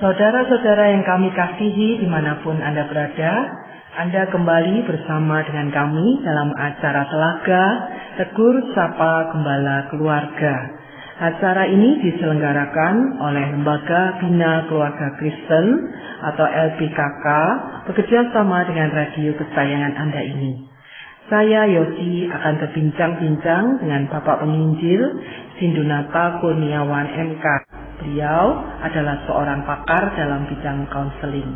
Saudara-saudara yang kami kasihi dimanapun Anda berada, Anda kembali bersama dengan kami dalam acara Telaga Tegur Sapa Gembala Keluarga. Acara ini diselenggarakan oleh Lembaga Bina Keluarga Kristen atau LBKK bekerja sama dengan radio kesayangan Anda ini. Saya Yosi akan berbincang-bincang dengan Bapak Penginjil Sindunata Kurniawan MK. Beliau adalah seorang pakar dalam bidang konseling.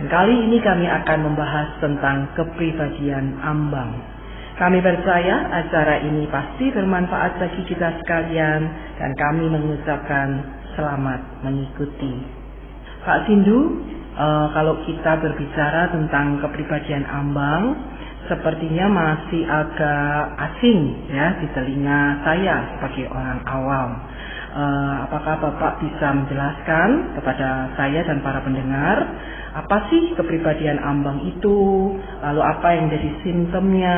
Dan kali ini kami akan membahas tentang kepribadian ambang. Kami percaya acara ini pasti bermanfaat bagi kita sekalian dan kami mengucapkan selamat mengikuti. Pak Sindu, kalau kita berbicara tentang kepribadian ambang, sepertinya masih agak asing ya di telinga saya sebagai orang awam. Apakah Bapak bisa menjelaskan kepada saya dan para pendengar apa sih kepribadian ambang itu, lalu apa yang jadi simptomnya,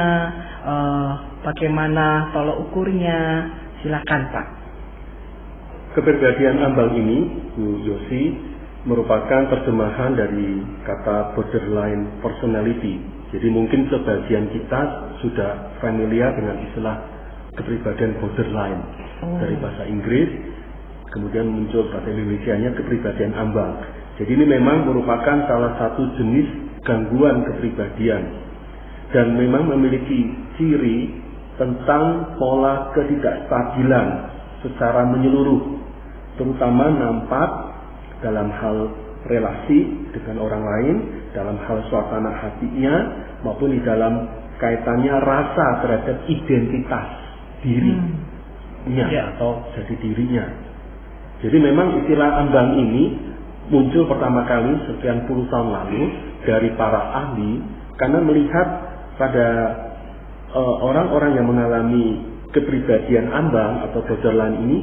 bagaimana tolok ukurnya? Silakan Pak. Kepribadian ambang ini, Bu Yosi, merupakan terjemahan dari kata borderline personality. Jadi mungkin sebagian kita sudah familiar dengan istilah kepribadian borderline dari bahasa Inggris, kemudian muncul bahasa Indonesianya kepribadian ambang. Jadi ini memang merupakan salah satu jenis gangguan kepribadian dan memang memiliki ciri tentang pola ketidakstabilan secara menyeluruh, terutama nampak dalam hal relasi dengan orang lain, dalam hal suasana hatinya, maupun di dalam kaitannya rasa terhadap identitas dirinya atau jadi dirinya. Jadi memang istilah ambang ini muncul pertama kali sekian puluh tahun lalu dari para ahli karena melihat pada orang-orang yang mengalami kepribadian ambang atau borderline ini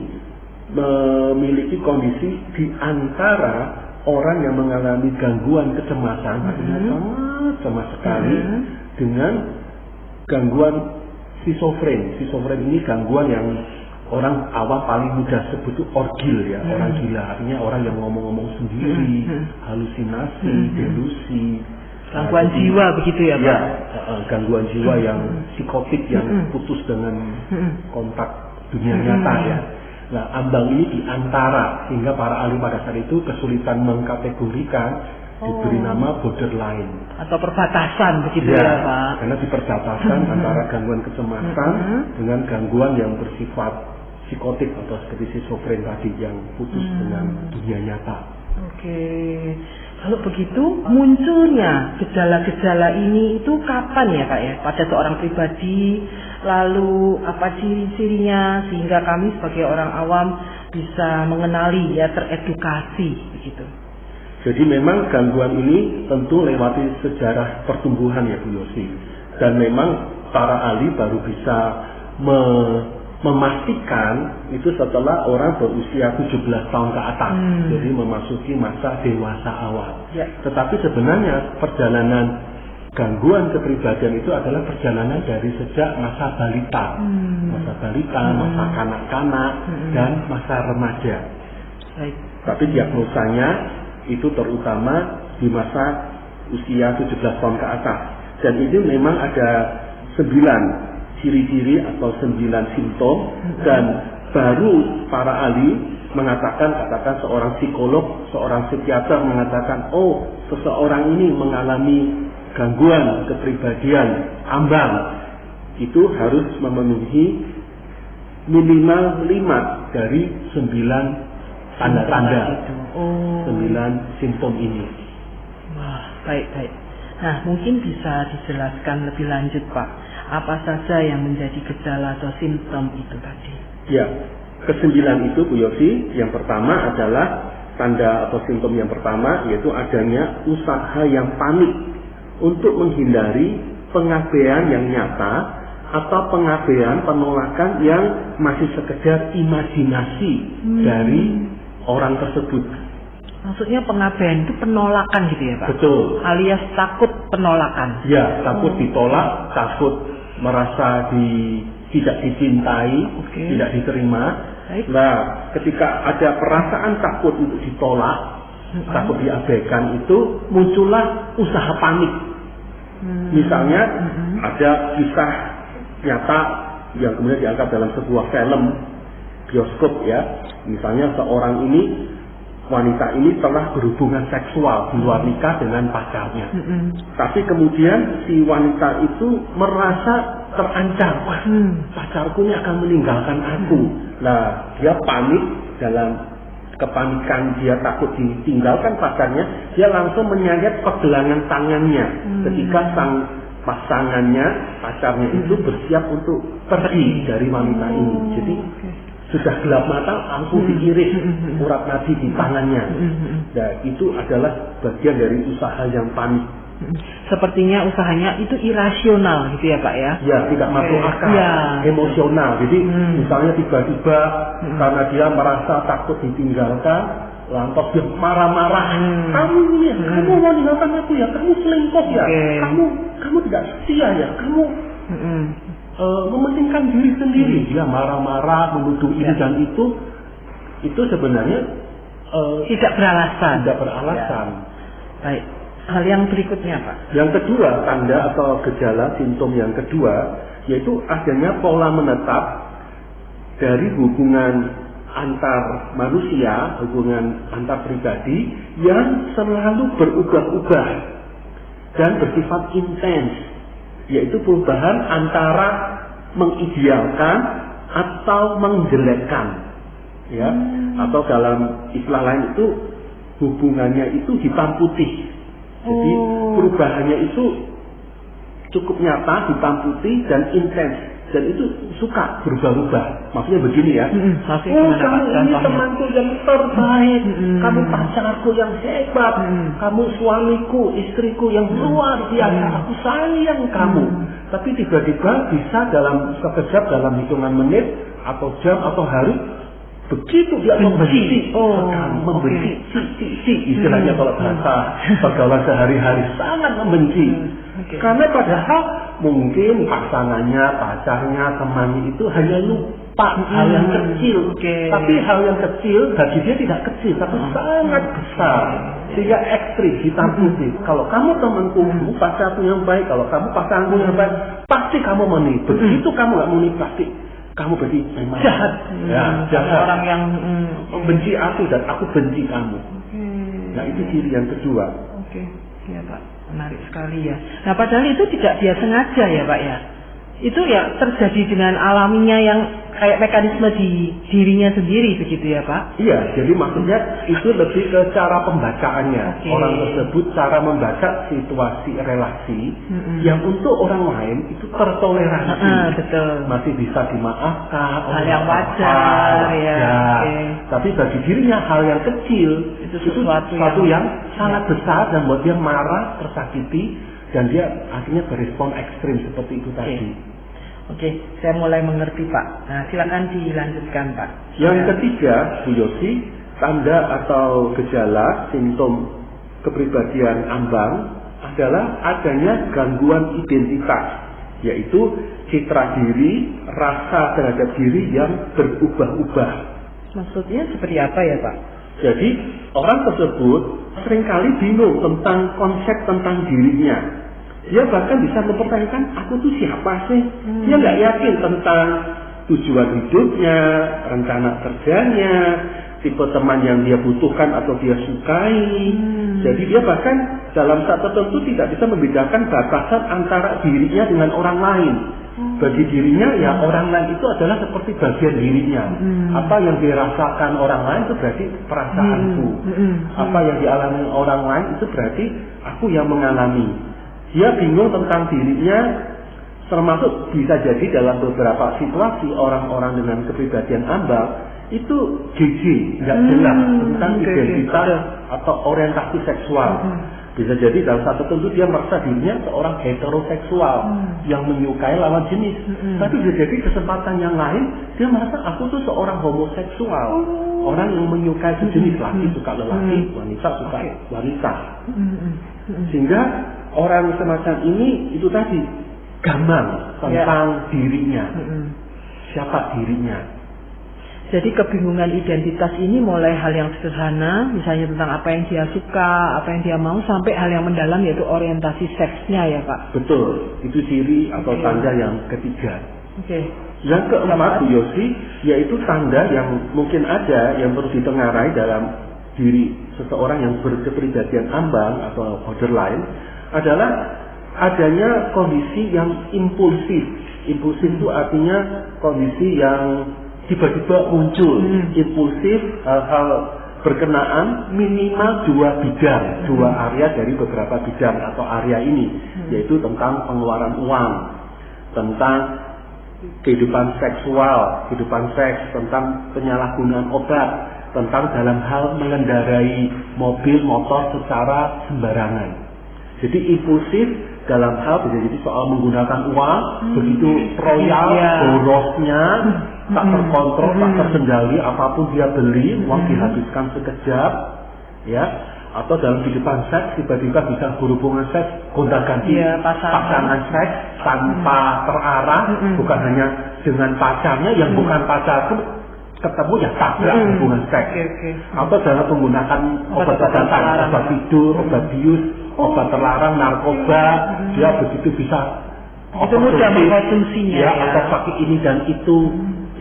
memiliki kondisi di antara orang yang mengalami gangguan kecemasan, artinya sangat cemas sekali, dengan gangguan skizofren. Skizofren ini gangguan yang orang awam paling mudah sebut itu orgil ya, orang gila, artinya orang yang ngomong-ngomong sendiri, halusinasi, delusi, gangguan jiwa begitu ya Pak? Ya, gangguan jiwa yang psikotik, yang putus dengan kontak dunia nyata ya. Nah, ambang ini diantara, sehingga para ahli pada saat itu kesulitan mengkategorikan, diberi nama borderline atau perbatasan begitu ya Pak? Karena di perbatasan antara gangguan kecemasan dengan gangguan yang bersifat psikotik atau seperti skizofren tadi yang putus dengan dunia nyata. Oke. Kalau begitu munculnya gejala-gejala ini itu kapan ya Pak ya pada seorang pribadi, lalu apa ciri-cirinya sehingga kami sebagai orang awam bisa mengenali ya, teredukasi begitu. Jadi memang gangguan ini tentu lewati sejarah pertumbuhan ya Bu Yosi, dan memang para ahli baru bisa memastikan itu setelah orang berusia 17 tahun ke atas, jadi memasuki masa dewasa awal. Tetapi sebenarnya perjalanan gangguan kepribadian itu adalah perjalanan dari sejak masa balita, masa kanak-kanak, dan masa remaja. Tapi diagnosanya itu terutama di masa usia 17 tahun ke atas. Dan ini memang ada 9 ciri-ciri atau 9 simptom, dan baru para ahli katakan seorang psikolog, seorang psikiater mengatakan, oh seseorang ini mengalami gangguan kepribadian ambang, itu harus memenuhi minimal 5 dari 9 tanda-tanda, 9 simptom ini. Wah, baik. Nah, mungkin bisa dijelaskan lebih lanjut Pak, apa saja yang menjadi gejala atau simptom itu tadi? Ya, ke-9 itu Bu Yosi, yang pertama adalah tanda atau simptom yang pertama yaitu adanya usaha yang panik untuk menghindari pengabaian yang nyata atau pengabaian penolakan yang masih sekedar imajinasi dari orang tersebut. Maksudnya pengabaian itu penolakan gitu ya Pak? Betul. Alias takut penolakan. Ya, takut ditolak, takut merasa tidak dicintai, tidak diterima. Nah, ketika ada perasaan takut untuk ditolak, takut diabaikan itu muncullah usaha panik. Misalnya ada kisah nyata yang kemudian diangkat dalam sebuah film bioskop ya. Misalnya seorang ini, wanita ini telah berhubungan seksual di luar nikah dengan pacarnya. Tapi kemudian si wanita itu merasa terancam. Wah, pacarku ini akan meninggalkan aku. Nah, dia panik, dalam kepanikan dia takut ditinggalkan pacarnya, dia langsung menyayat pergelangan tangannya ketika sang pacarnya itu bersiap untuk pergi dari wanita ini. Jadi sudah gelap mata, langsung diiris urat nadi di tangannya. Nah, itu adalah bagian dari usaha yang panik. Sepertinya usahanya itu irasional gitu ya Pak ya? Ya, tidak masuk akal, emosional. Jadi misalnya tiba-tiba karena dia merasa takut ditinggalkan, lantas dia marah-marah. Kamu ini, kamu mau meninggalkan aku ya? Kamu selingkuh ya? Kamu tidak setia ya? Kamu mementingkan diri sendiri. Dia marah-marah, menuduh ini dan itu sebenarnya tidak beralasan. Tidak beralasan. Ya. Baik. Hal yang berikutnya Pak. Yang kedua, tanda atau gejala simptom yang kedua, yaitu adanya pola menetap dari hubungan antar manusia, hubungan antar pribadi yang selalu berubah-ubah dan bersifat intens, yaitu perubahan antara mengidealkan atau menjelekkan, ya, atau dalam istilah lain itu hubungannya itu hitam putih. Jadi perubahannya itu cukup nyata, hitam putih dan intens, dan itu suka berubah-ubah. Maksudnya begini ya, kamu ini temanku yang terbaik, kamu pacarku yang hebat, kamu suamiku, istriku yang luar biasa, aku sayang kamu. Tapi tiba-tiba bisa dalam sekejap, dalam hitungan menit atau jam atau hari, begitu dia membenci, istilahnya kalau bahasa pergaulan sehari-hari, sangat membenci. Karena padahal mungkin pasangannya, pacarnya, temannya itu hanya lupa hal yang kecil. Tapi hal yang kecil bagi dia tidak kecil, tapi sangat besar. Sehingga ekstrim, hitam putih. Kalau kamu temanku, pacarku yang baik, kalau kamu pasanganku yang baik, pasti kamu mau nikah. Begitu kamu nggak mau nikah, pasti kamu berarti memang jahat. Ya, jahat. Orang yang membenci aku dan aku benci kamu. Nah, itu ciri yang kedua. Ya Pak, menarik sekali ya. Nah, padahal itu tidak dia sengaja ya Pak ya. Itu ya terjadi dengan alaminya yang kayak mekanisme di dirinya sendiri begitu ya Pak? Iya, jadi maksudnya itu lebih ke cara pembacaannya. Orang tersebut cara membaca situasi relasi yang untuk orang lain itu tertoleransi. Betul. Masih bisa dimaafkan. Hal yang wajar ya. Tapi bagi dirinya hal yang kecil itu sesuatu yang sangat besar dan buat dia marah, tersakiti, dan dia akhirnya berespon ekstrim seperti itu tadi. Oke, saya mulai mengerti Pak. Nah, silakan dilanjutkan Pak. Yang ketiga, Bu Yosi, tanda atau gejala simptom kepribadian ambang adalah adanya gangguan identitas, yaitu citra diri, rasa terhadap diri yang berubah-ubah. Maksudnya seperti apa ya Pak? Jadi, orang tersebut seringkali bingung tentang konsep tentang dirinya. Dia bahkan bisa mempertanyakan, aku tuh siapa sih? Dia nggak yakin tentang tujuan hidupnya, rencana kerjanya, tipe teman yang dia butuhkan atau dia sukai. Jadi dia bahkan dalam saat tertentu tidak bisa membedakan batasan antara dirinya dengan orang lain. Bagi dirinya ya orang lain itu adalah seperti bagian dirinya. Apa yang dirasakan orang lain itu berarti perasaanku. Apa yang dialami orang lain itu berarti aku yang mengalami. Dia bingung tentang dirinya, termasuk bisa jadi dalam beberapa situasi orang-orang dengan kepribadian ambang itu jijik, nggak jelas tentang identitas atau orientasi seksual. Bisa jadi dalam satu tertentu dia merasa dirinya seorang heteroseksual yang menyukai lawan jenis. Tapi bisa jadi kesempatan yang lain dia merasa aku tuh seorang homoseksual, orang yang menyukai sejenis, laki suka lelaki, wanita suka wanita. Sehingga orang semacam ini itu tadi gambang tentang dirinya, siapa dirinya. Jadi kebingungan identitas ini mulai hal yang sederhana, misalnya tentang apa yang dia suka, apa yang dia mau, sampai hal yang mendalam yaitu orientasi seksnya ya Pak. Betul, itu ciri atau tanda yang ketiga. Yang keempat Bu Yosi, yaitu tanda yang mungkin ada yang perlu ditengarai dalam diri seseorang yang berkepribadian ambang atau borderline adalah adanya kondisi yang impulsif. Impulsif itu artinya kondisi yang tiba-tiba muncul, impulsif, hal-hal berkenaan minimal dua bidang, dua area dari beberapa bidang atau area ini, yaitu tentang pengeluaran uang, tentang kehidupan seksual, kehidupan seks, tentang penyalahgunaan obat, tentang dalam hal mengendarai mobil, motor secara sembarangan. Jadi impulsif dalam hal bisa jadi soal menggunakan uang, begitu royal, borosnya, tak terkontrol, tak terkendali, apapun dia beli, uang dihabiskan sekejap, ya. Atau dalam kehidupan seks tiba-tiba bisa berhubungan seks, gonta-ganti pasangan seks tanpa terarah, bukan hanya dengan pacarnya yang bukan pacar pun ketemu ya tabrak hubungan seks. Atau dalam menggunakan obat-obatan, obat tidur, obat bius, obat terlarang, narkoba, dia begitu bisa itu mudah mengkonsumsinya ya, atau pakai ini dan itu,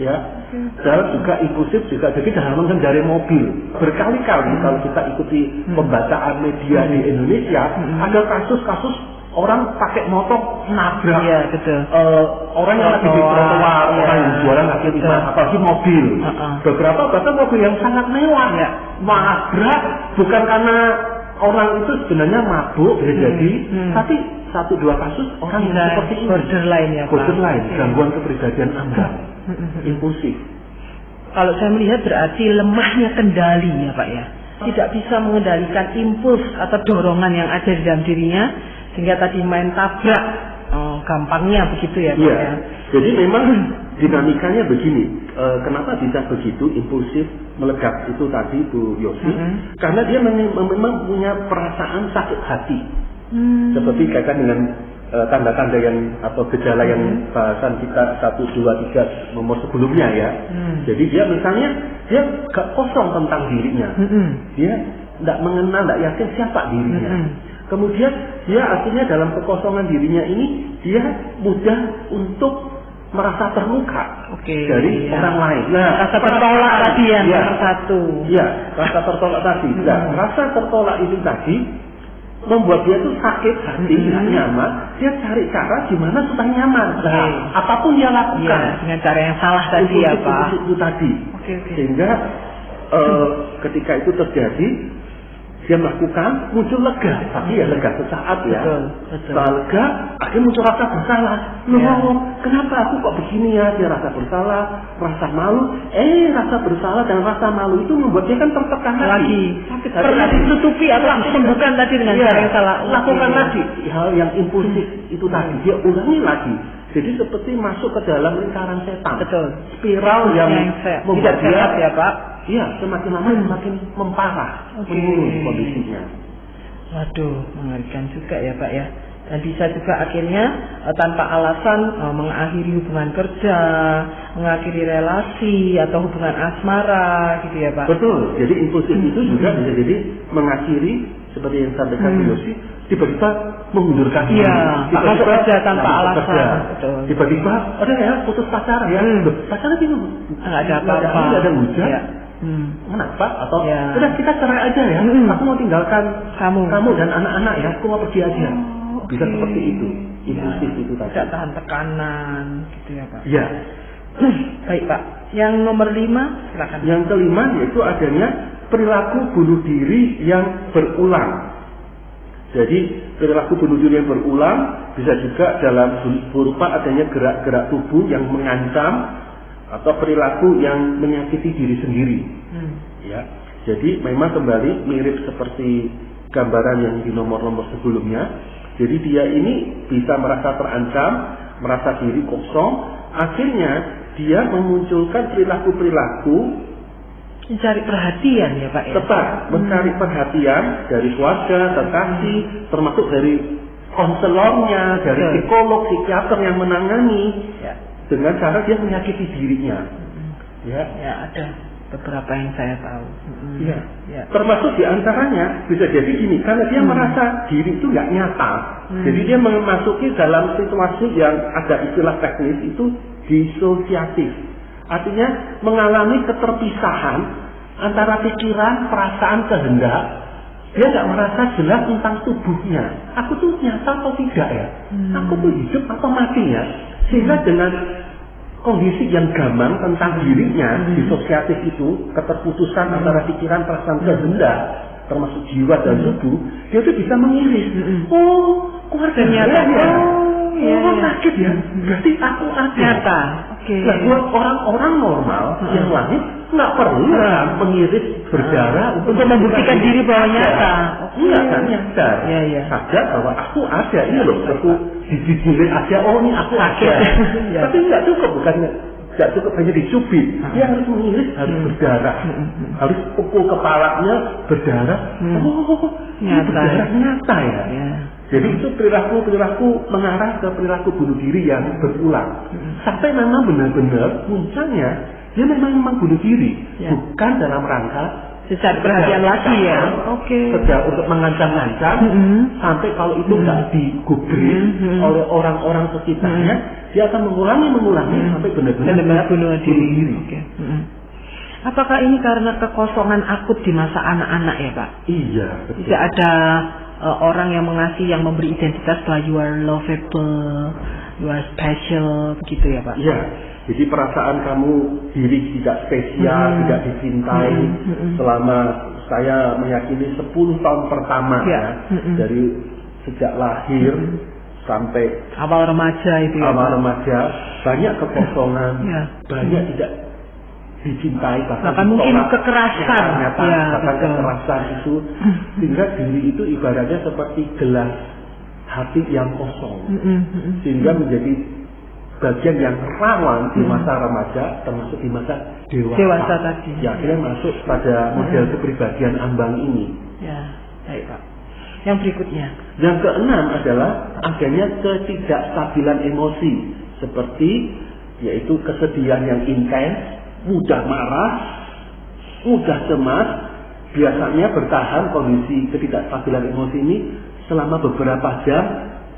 ya. Dan juga impulsif juga jadi dalam mengendarai mobil. Berkali-kali kalau kita ikuti pembacaan media di Indonesia, ada kasus-kasus orang pakai motor nabrak orang yang lagi di trotoar, orang yang jualan kaki lima, apalagi mobil. Beberapa bahkan mobil yang sangat mewah, nabrak bukan karena orang itu sebenarnya mabuk bisa jadi, tapi 1-2 kasus orang yang seperti ini, borderline, gangguan kepribadian ambang, impulsif. Kalau saya melihat berarti lemahnya kendali ya Pak ya, tidak bisa mengendalikan impuls atau dorongan yang ada di dalam dirinya, sehingga tadi main tabrak, gampangnya begitu ya Pak ya. Jadi memang dinamikanya begini, kenapa bisa begitu impulsif meledak itu tadi Bu Yosi, karena dia memang punya perasaan sakit hati, seperti kaitan dengan tanda-tanda yang atau gejala yang bahasan kita 1, 2, 3 nomor sebelumnya ya. Jadi dia misalnya dia gak kosong tentang dirinya, dia tidak mengenal, tidak yakin siapa dirinya. Kemudian dia artinya dalam kekosongan dirinya ini dia mudah untuk merasa terluka dari orang lain. Nah, rasa tertolak tadi yang nomor 1. Ya, rasa tertolak tadi. Nah, rasa tertolak itu tadi membuat dia tuh sakit hati, nggak nyaman. Dia cari cara gimana supaya nyaman. Nah, apapun dia lakukan dengan cara yang salah tadi ya Pak. Itu tadi. Sehingga ketika itu terjadi, dia melakukan, muncul lega, tapi ya lega sesaat ya. Setelah lega, akhirnya muncul rasa bersalah. Loh, kenapa aku kok begini ya? Dia rasa bersalah, rasa malu. Rasa bersalah dan rasa malu itu membuat dia kan tertekan lagi. Pernah ditutupi atau disembuhkan tadi dengan cara yang salah. Lakukan lagi hal yang impulsif itu tadi, dia ulangi lagi. Jadi seperti masuk ke dalam lingkaran setan. Spiral yang membuat dia ya Pak. Iya, semakin lama semakin memparah, menurun kondisinya. Waduh, mengerikan juga ya Pak ya. Dan bisa juga akhirnya tanpa alasan mengakhiri hubungan kerja, mengakhiri relasi atau hubungan asmara gitu ya Pak. Betul, jadi impulsif itu juga bisa jadi mengakhiri seperti yang sampaikan Bu Yosi, tiba-tiba mengundurkan diri, masuk kerja tanpa alasan. Tiba-tiba ada ya putus pacaran ya, pacaran itu nggak ada apa-apa, nggak ada hujan. Kenapa? Atau udah kita cerai aja ya, aku mau tinggalkan kamu dan anak-anak ya, aku mau pergi aja. Bisa seperti itu, impulsif itu tadi. Tidak tahan tekanan, gitu ya Pak. Ya. Baik Pak. Yang nomor 5, silakan. Yang kelima yaitu adanya perilaku bunuh diri yang berulang. Jadi perilaku bunuh diri yang berulang bisa juga dalam berupa adanya gerak-gerak tubuh yang mengancam atau perilaku yang menyakiti diri sendiri. Ya. Jadi memang kembali mirip seperti gambaran yang di nomor-nomor sebelumnya. Jadi dia ini bisa merasa terancam, merasa diri kosong, akhirnya dia memunculkan perilaku-perilaku mencari perhatian ya Pak ya. Tepat, mencari perhatian dari keluarga, kekasih, termasuk dari konselornya, dari psikolog, psikiater yang menangani, dengan cara dia menyakiti dirinya. Ya, ada beberapa yang saya tahu. Ya. Termasuk diantaranya bisa jadi gini, karena dia merasa diri itu nggak nyata, jadi dia memasuki dalam situasi yang ada istilah teknis itu disosiatif, artinya mengalami keterpisahan antara pikiran, perasaan, kehendak. Dia nggak merasa jelas tentang tubuhnya. Aku tuh nyata atau tidak ya? Aku tuh hidup atau mati ya? Sehingga dengan kondisi yang gamang tentang dirinya, disosiatif itu, keterputusan antara pikiran, perasaan, kehendak, termasuk jiwa dan tubuh, dia tuh bisa mengiris. Oh, keluarga ya, sakit ya? Berarti aku ada. Nyata. Nah, buat orang-orang normal yang lain nggak perlu mengiris berdarah untuk membuktikan diri bahwa nyata. Enggak kan nyadar. Sadar bahwa aku ada, ini loh, aku dijijilin aja, oh ini aku ada. Tapi nggak cukup, bukannya nggak cukup hanya dicubit, dia harus mengiris, harus berdarah, harus pukul kepalanya berdarah. Oh, nyata. Berdarah nyata ya. Jadi itu perilaku mengarah ke perilaku bunuh diri yang berulang. Sampai memang benar-benar puncaknya dia memang bunuh diri, bukan dalam rangka secara perhatian lagi ya. Sedang untuk mengancam-ancam, sampai kalau itu nggak digubris oleh orang-orang sekitarnya, dia akan mengulangi sampai benar-benar bunuh diri. Apakah ini karena kekosongan akut di masa anak-anak ya, Pak? Iya, betul. Tidak ada orang yang mengasihi, yang memberi identitas bahwa you are lovable, you are special, begitu ya, Pak? Iya. Jadi perasaan kamu diri tidak spesial, tidak dicintai selama saya meyakini 10 tahun pertama dari sejak lahir sampai awal remaja itu ya. Awal remaja banyak kekosongan, banyak tidak dicintai, bahkan mungkin kekerasan, bahkan kekerasan itu, sehingga diri itu ibaratnya seperti gelas hati yang kosong, sehingga menjadi bagian yang rawan di masa remaja, termasuk di masa dewasa tadi. Ya, akhirnya masuk pada model kepribadian ambang ini. Ya, baik Pak. Yang berikutnya. Yang keenam adalah adanya ketidakstabilan emosi, seperti yaitu kesedihan yang intens, mudah marah, mudah cemas. Biasanya bertahan kondisi ketidakstabilan emosi ini selama beberapa jam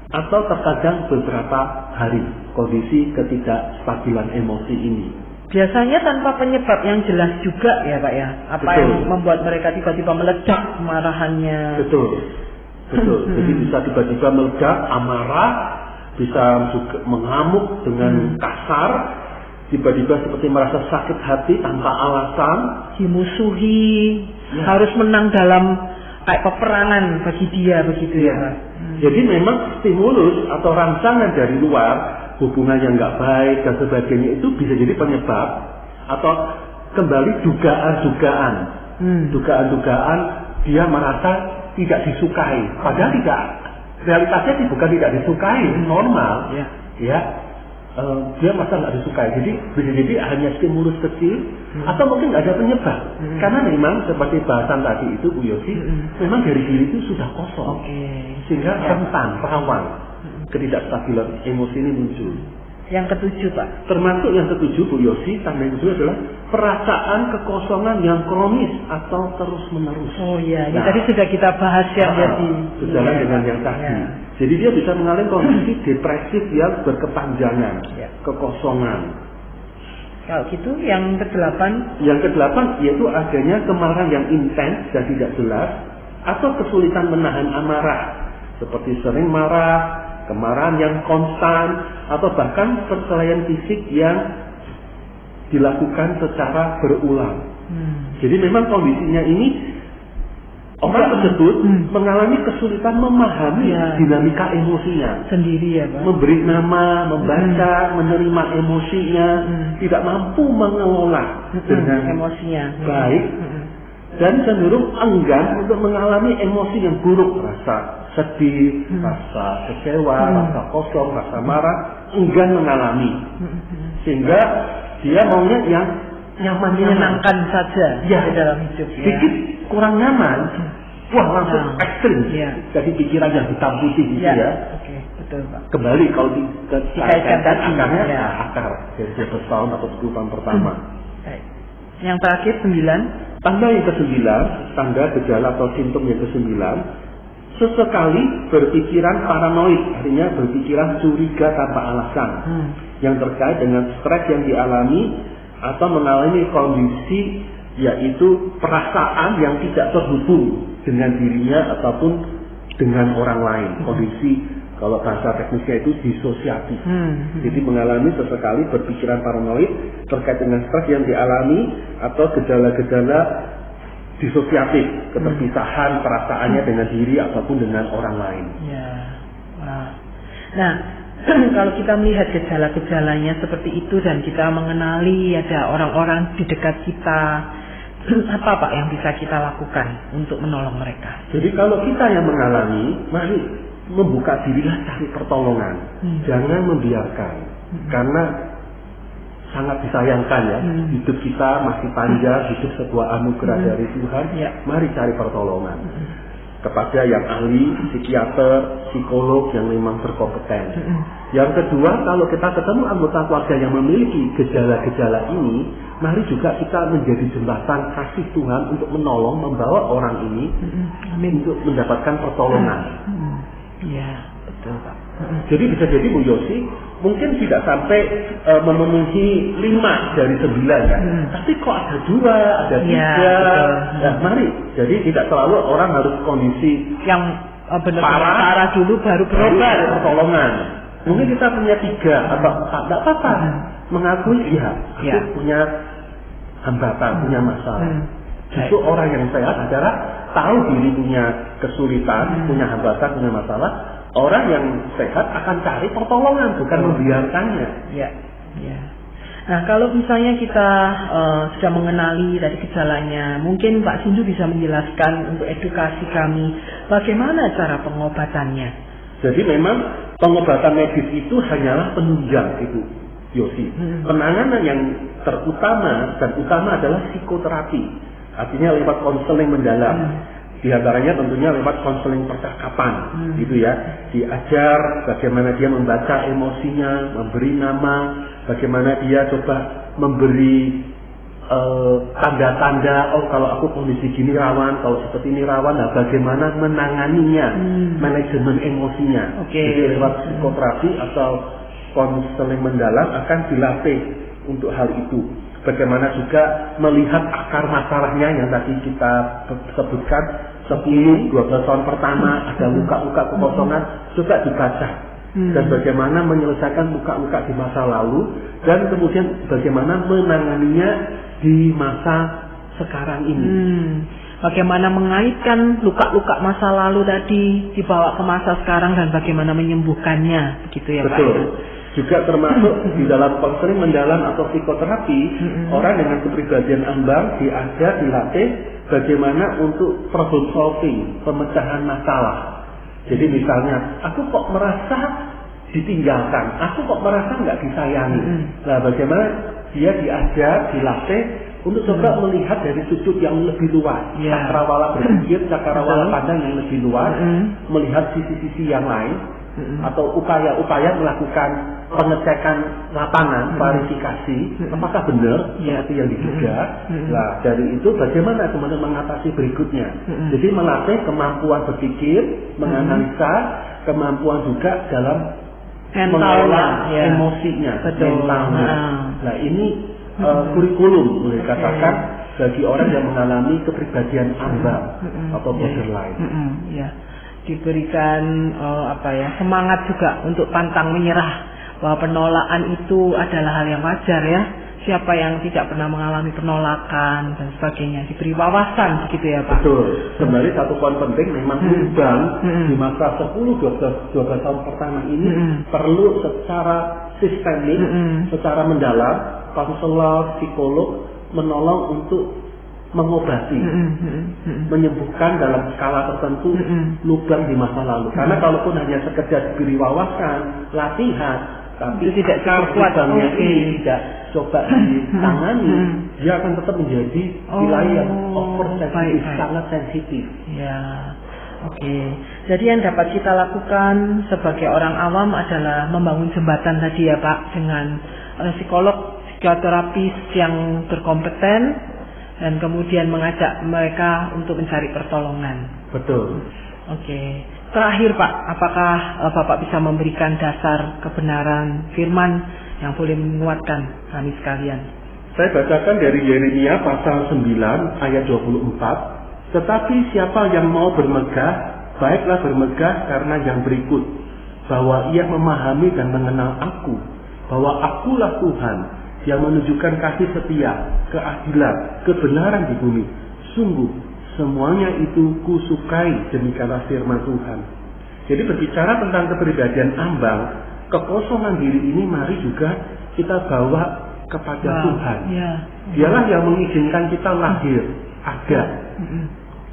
atau terkadang beberapa hari, kondisi ketidakstabilan emosi ini. Biasanya tanpa penyebab yang jelas juga ya Pak ya? Apa yang membuat mereka tiba-tiba meledak kemarahannya? Betul. Jadi bisa tiba-tiba meledak, amarah, bisa juga mengamuk dengan kasar, tiba-tiba seperti merasa sakit hati tanpa alasan, dimusuhi, harus menang dalam kayak peperangan bagi dia, begitu ya Pak? Jadi memang stimulus atau rangsangan dari luar, hubungan yang nggak baik dan sebagainya itu bisa jadi penyebab, atau kembali dugaan-dugaan, dugaan-dugaan dia merasa tidak disukai, padahal tidak, realitasnya bukan tidak disukai, normal, dia merasa nggak disukai. Jadi bisa jadi hanya stimulus kecil, atau mungkin nggak ada penyebab, karena memang seperti bahasan tadi itu Bu Yosi, memang dari diri itu sudah kosong, sehingga rentan, rawan ketidakstabilan emosi ini muncul. Yang ketujuh Pak, termasuk yang ketujuh Bu Yosi, tanda yang ketujuh adalah perasaan kekosongan yang kronis atau terus menerus. Oh iya, ini tadi sudah kita bahas ya, jadi sejalan dengan yang tadi. Jadi dia bisa mengalami kondisi depresif yang berkepanjangan, kekosongan. Kalau gitu yang kedelapan? Yang kedelapan yaitu adanya kemarahan yang intens dan tidak jelas, atau kesulitan menahan amarah, seperti sering marah, kemarahan yang konstan, atau bahkan perkelahian fisik yang dilakukan secara berulang. Jadi memang kondisinya ini orang tersebut mengalami kesulitan memahami dinamika emosinya sendiri ya Pak. Memberi nama, membaca, menerima emosinya, tidak mampu mengelola dengan emosinya baik, dan cenderung enggan untuk mengalami emosi yang buruk, rasa sedih, rasa kecewa, rasa kosong, rasa marah, enggan mengalami, sehingga dia maunya yang nyaman, menyenangkan saja di dalam hidup. Sedikit kurang nyaman, wah langsung ekstrim, jadi pikiran yang hitam putih gitu ya. Oke, betul Pak. Kembali kalau dikaitkan tadi akarnya akar dari 11 tahun atau 10 tahun pertama. Baik. Yang terakhir 9. Tanda yang ke-9, tanda gejala atau simptom yang ke-9, sesekali berpikiran paranoid, artinya berpikiran curiga tanpa alasan, yang terkait dengan stres yang dialami atau mengalami kondisi yaitu perasaan yang tidak terhubung dengan dirinya ataupun dengan orang lain. Kondisi kalau bahasa teknisnya itu disosiatif. Jadi mengalami sesekali berpikiran paranoid terkait dengan stres yang dialami atau gejala-gejala disosiatif, keterpisahan perasaannya dengan diri ataupun dengan orang lain. Ya. Nah, kalau kita melihat gejala-gejalanya seperti itu dan kita mengenali ada orang-orang di dekat kita, apa Pak yang bisa kita lakukan untuk menolong mereka? Jadi kalau kita yang mengalami, mari membuka dirilah cari pertolongan. Jangan membiarkan. Karena sangat disayangkan ya, hidup kita masih panjang, hidup sebuah anugerah dari Tuhan. Mari cari pertolongan kepada yang ahli, psikiater, psikolog yang memang berkompeten. Yang kedua, kalau kita ketemu anggota keluarga yang memiliki gejala-gejala ini, mari juga kita menjadi jembatan kasih Tuhan untuk menolong, membawa orang ini untuk mendapatkan pertolongan. Ya, betul Pak. Jadi bisa jadi Bu Yosi mungkin tidak sampai memenuhi 5 dari 9 ya. Tapi kok ada 2, ada 3. Nah, mari. Jadi tidak selalu orang harus kondisi yang benar-benar parah dulu baru berobat. Pertolongan. Mungkin kita punya 3 atau 4, tidak apa-apa. Mengakui aku punya hambatan, punya masalah. Justru orang yang sehat adalah tahu diri punya kesulitan, punya hambatan, punya masalah. Orang yang sehat akan cari pertolongan, bukan membiarkannya. Ya. Nah, kalau misalnya kita sudah mengenali dari gejalanya, mungkin Pak Sindu bisa menjelaskan untuk edukasi kami bagaimana cara pengobatannya. Jadi memang pengobatan medis itu hanyalah penunjang, Ibu Yosi. Penanganan yang terutama dan utama adalah psikoterapi. Artinya lewat konseling mendalam. Di antaranya tentunya lewat konseling percakapan, gitu ya. Diajar bagaimana dia membaca emosinya, memberi nama, bagaimana dia coba memberi tanda-tanda, oh kalau aku kondisi gini rawan, kalau seperti ini rawan, nah bagaimana menanganinya, manajemen emosinya. Jadi lewat psikoterapi atau konseling mendalam akan dilatih untuk hal itu. Bagaimana juga melihat akar masalahnya yang tadi kita sebutkan 10-12 tahun pertama ada luka-luka kekosongan, coba dibaca dan bagaimana menyelesaikan luka-luka di masa lalu dan kemudian bagaimana menanganinya di masa sekarang ini. Bagaimana mengaitkan luka-luka masa lalu tadi dibawa ke masa sekarang dan bagaimana menyembuhkannya, begitu ya Pak? Betul. Juga termasuk di dalam konseling mendalam atau psikoterapi, orang dengan kepribadian ambang diajar, dilatih bagaimana untuk problem solving, pemecahan masalah. Jadi misalnya, aku kok merasa ditinggalkan, aku kok merasa nggak disayangi. Nah, bagaimana dia diajar, dilatih untuk coba melihat dari sudut yang lebih luas, cakrawala berpikir, cakrawala pandang yang lebih luas, melihat sisi-sisi yang lain, atau upaya-upaya melakukan pengecekan lapangan, klarifikasi, apakah benar seperti yang diduga. Nah, dari itu bagaimana kemudian mengatasi berikutnya. Jadi melatih kemampuan berpikir, menganalisa, kemampuan juga dalam mengelola emosinya, mentalnya. Nah, ini kurikulum boleh katakan bagi orang yang mengalami kepribadian ambang atau borderline. Diberikan semangat juga untuk pantang menyerah, bahwa penolakan itu adalah hal yang wajar ya. Siapa yang tidak pernah mengalami penolakan dan sebagainya, diberi wawasan begitu ya Pak. Betul. Sebenarnya satu poin penting memang lubang di masa 10-12 tahun pertama ini perlu secara sistemik, secara mendalam, konselor, psikolog menolong untuk mengobati, menyembuhkan dalam skala tertentu lubang di masa lalu. Karena kalaupun hanya sekedar diberi wawasan, latihan, tapi tidak kuat ini tidak coba ditangani, dia akan tetap menjadi wilayah yang oversensitif, sangat sensitif. Ya, oke. Jadi yang dapat kita lakukan sebagai orang awam adalah membangun jembatan tadi ya Pak, dengan psikolog, psikoterapis yang berkompeten dan kemudian mengajak mereka untuk mencari pertolongan. Betul. Oke. Terakhir Pak, apakah Bapak bisa memberikan dasar kebenaran firman yang boleh menguatkan kami sekalian? Saya bacakan dari Yeremia pasal 9 ayat 24. Tetapi siapa yang mau bermegah, baiklah bermegah karena yang berikut, bahwa ia memahami dan mengenal aku, bahwa akulah Tuhan yang menunjukkan kasih setia, keadilan, kebenaran di bumi. Sungguh, semuanya itu kusukai, demikianlah firman Tuhan. Jadi berbicara tentang kepribadian ambang, kekosongan diri ini mari juga kita bawa kepada Tuhan. Dialah yang mengizinkan kita lahir, ada,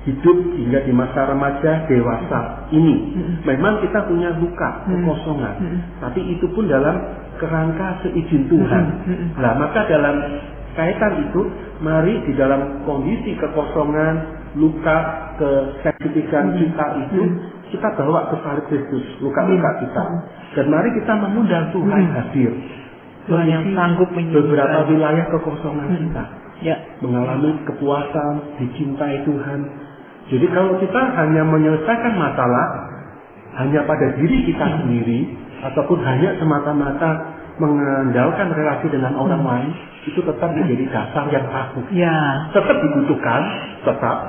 hidup hingga di masa remaja, dewasa ini. Memang kita punya luka, kekosongan, tapi itu pun dalam kerangka seizin Tuhan. Nah, maka dalam kaitan itu, mari di dalam kondisi kekosongan, luka, kesensitikan kita itu, kita bawa ke salib Kristus, luka-luka kita. Dan mari kita mengundang Tuhan hadir. Tuhan yang sanggup beberapa wilayah kekosongan kita. Ya. Mengalami kepuasan, dicintai Tuhan. Jadi kalau kita hanya menyelesaikan masalah hanya pada diri kita sendiri, ataupun hanya semata-mata mengandalkan relasi dengan orang lain, itu tetap menjadi dasar yang rapuh. Ya. Tetap dibutuhkan,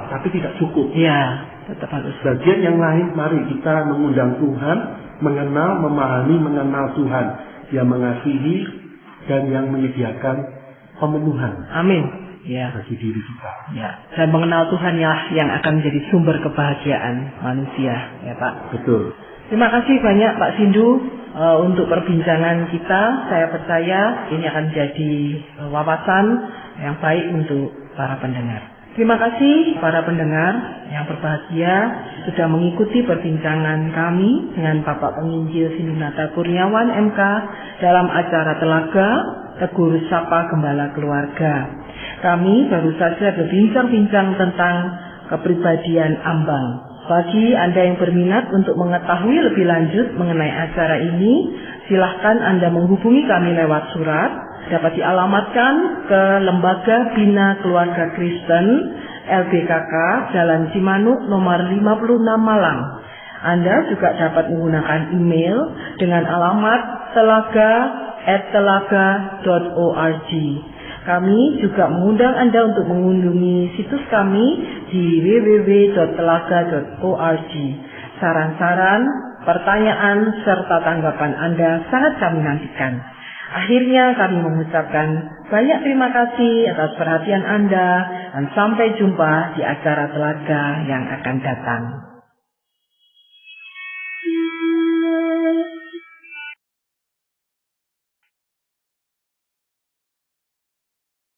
tapi tidak cukup. Ya, tetap harus. Bagian yang lain, mari kita mengundang Tuhan, mengenal, memahami, mengenal Tuhan yang mengasihi dan yang menyediakan pemenuhan. Amin. Ya. Bagi diri kita. Ya. Dan mengenal Tuhan yang akan menjadi sumber kebahagiaan manusia, ya Pak. Betul. Terima kasih banyak Pak Sindu untuk perbincangan kita. Saya percaya ini akan menjadi wawasan yang baik untuk para pendengar. Terima kasih para pendengar yang berbahagia sudah mengikuti perbincangan kami dengan Bapak Penginjil Sindunata Kurniawan MK dalam acara Telaga Tegur Sapa Gembala Keluarga. Kami baru saja berbincang-bincang tentang kepribadian ambang. Bagi Anda yang berminat untuk mengetahui lebih lanjut mengenai acara ini, silahkan Anda menghubungi kami lewat surat. Dapat dialamatkan ke Lembaga Bina Keluarga Kristen LBKK Jalan Cimanuk nomor 56 Malang. Anda juga dapat menggunakan email dengan alamat telaga@telaga.org. Kami juga mengundang Anda untuk mengunjungi situs kami di www.telaga.org. Saran-saran, pertanyaan, serta tanggapan Anda sangat kami nantikan. Akhirnya kami mengucapkan banyak terima kasih atas perhatian Anda dan sampai jumpa di acara Telaga yang akan datang.